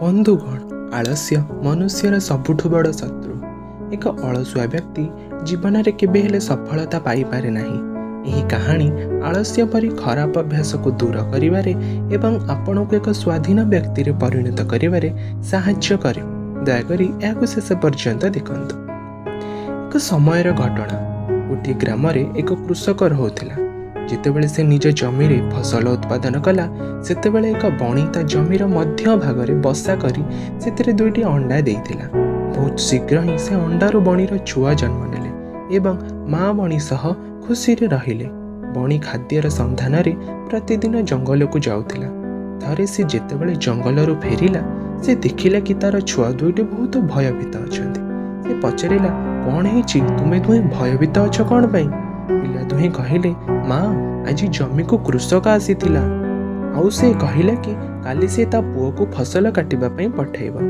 बंधुगण, आलस्य मनुष्यर सबुठु बड़ शत्रु। एक अलसुआ व्यक्ति जीवन में केबे हेले सफलता पाई पारे नाही। यही कहानी आलस्य परी खराब अभ्यास को दूर करिवारे एवं आपण को एक स्वाधीन व्यक्ति रे परिणत करिवारे साहाय्य करे। दयाकरी एहाकु शेष पर्यंत देखंतु। एक समयर घटना। गोटे ग्राम रे एक कृषक रहुथिला। जितेबेले से निज जमी रे फसल उत्पादन कला सेतेबेले एक बणी ता जमीर मध्य भाग रे बसा करी सेतिरे दुईटी अंडा देइथिला। बहुत शीघ्र ही से अंडारू बणीर छुआ जन्म नेले एवं माँ बणी सह खुशी रे रहिले। बणी खाद्यर संधान रे प्रतिदिन जंगल को जाउथिला। थरे से जेतेबेले जंगल रु फेरिला से देखिला कि तार छुआ दुईटी बहुत भयभीत अछंती। से पचरिला, कौन हेछि तुमे दुहे भयभीत अछ कौन पई? पिला दुहे कहिले, माँ आज जमी को कृषक आसीथिला। आउ से कहिला कि काली से ता पुओ को फसल काटिबा पई पठेइबा।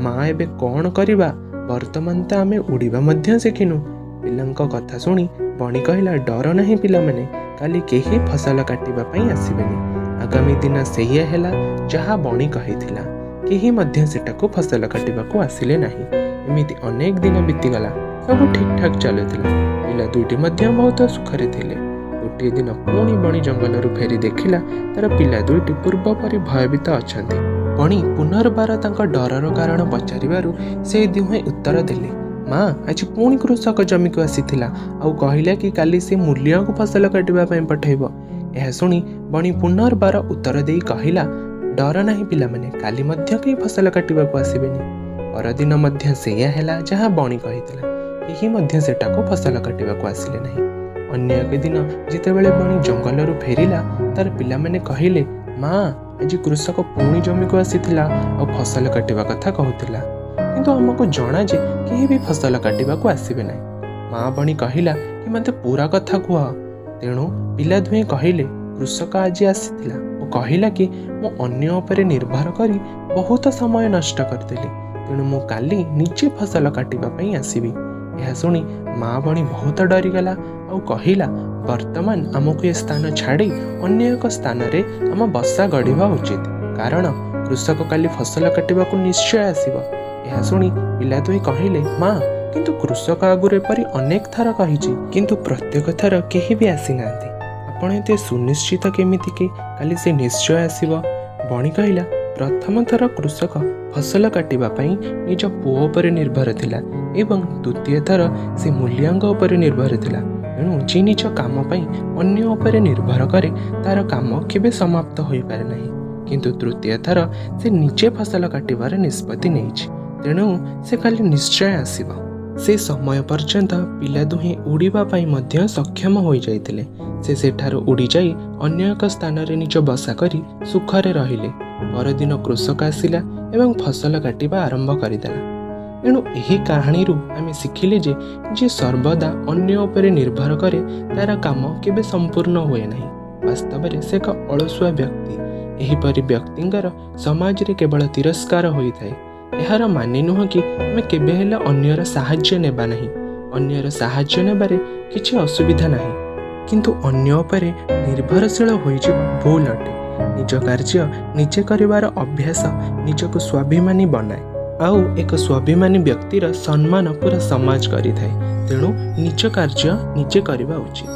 माँ एबे कौन करिबा? वर्तमान ता आमे उड़ीबा मध्य सिखिनु। पिलांक कथा सुनी बणी कहिला, डर नहीं पिला माने, काली केही फसल काटिबा पई आसीबेनी। आगामी दिन सेहिया हेला जहा बणी कहिथिला। केही मध्य सेटाको फसल काटिबा को आसिले नाही। एमिति अनेक दिन बीतीगला। सब ठीक ठाक चलुथिला। पिला दुईटी मध्य बहुत सुखरे थिले। गोटे दिन पुणी बणी जंगल रु फेरी देखिला तार पिला दुईटी पूर्व परि भयभीत अछंती। बणी पुनर्बार तांका डरर कारण पचारिबारु से दुहे उत्तर देले, माँ आज पुणी कृषक जमी को आसीथिला आउ कहिला कि काली से मूल्य को फसल काटिबा पई पठेइबो। एहा सुनी बणी पुनर्बार उत्तर देई कहिला, डर नहीं पिला माने, काली मध्य के फसल काटिबा को आसीबेनी। परदिन मध्य सेया हेला जहा बणी कहिथिला। केही मध्य सेटाको फसल काटिबा को आसिले नाही। अन्य एक दिन जितेबेले बणी जंगल रु फेरिला तार पिला माने कहिले, माँ आज कृषक पुणी जमी को आसीथिला और फसल काटिबा कथा कहूथिला, किंतु हमको जणा जे केही भी फसल काटिबा को आसीबे नाही। माँ बणी कहिला कि मते पूरा कथा कुह। तेणु पिला दुहे कहिले, कृषक आज आसीथिला और कहिला कि मो अन्य उपरे निर्भर करी बहुत समय नष्ट करदेली। तेणु मो काली निजे फसल काटिबा पई आसीबी। यह सुनी माँ बणी बहुत डरीगला और कहिला, वर्तमान आमको ये स्थान छाड़ी अन्य एक स्थान रे आम बसा गढ़ा उचित, कारण कृषक काली फसल काटिबा को निश्चय आसीबो। यह सुनी पिला दुहे कहिले, माँ किंतु कृषक आगुरे परी अनेक थर कहिछि, किंतु प्रत्येक थर केही भी आसी नांती। आपण एते सुनिश्चित केमिति कि काली से निश्चय आसीबो? बणी कहिला, प्रथम थर कृषक फसल काटिबा पई निज पुओ पर निर्भर थिला एवं द्वितीय थर से मूल्यांक उपर निर्भर थिला। एणु जे निज काम पई अन्य उपर निर्भर करे तार काम केबे समाप्त होई पारे नाही, किंतु तृतीय थर से निजे फसल काटिबार निष्पत्ति नेइछि। तेणु से खाली निश्चय आसीबो। से समय पर्यंत पिला दुहे उड़ीबा पई मध्य सक्षम होई जाइतिले। से सेठारो उड़ी जाई अन्य एक स्थान रे निज बसा करी सुखरे रहिले। परदिन कृषक आसिला एवं फसल काटिबा आरंभ करिदेला। एणु एही कहानी रु आमे शिखिले जे सर्वदा अन्य उपरे निर्भर करे तार काम केबे संपूर्ण होए नाही। वास्तव में से एक अलसुआ व्यक्ति। एहीपरि व्यक्तिंकर समाज रे केवल तिरस्कार होइथाय। एहार माने नुह कि आमे केबे हेले अन्यर साहाय्य नेबा नाही। अन्यर साहाय्य नेबारे किछि असुविधा नाही, किंतु अन्य उपरे निर्भरशील होइजिबा भूल अटे। निज कार्य निजे करिवार अभ्यास निजको स्वाभिमानी बनाए। आउ एक स्वाभिमानी व्यक्तिर सम्मान पूरा समाज करिथाय। तेणु निज कार्य निजे करिबा उचित।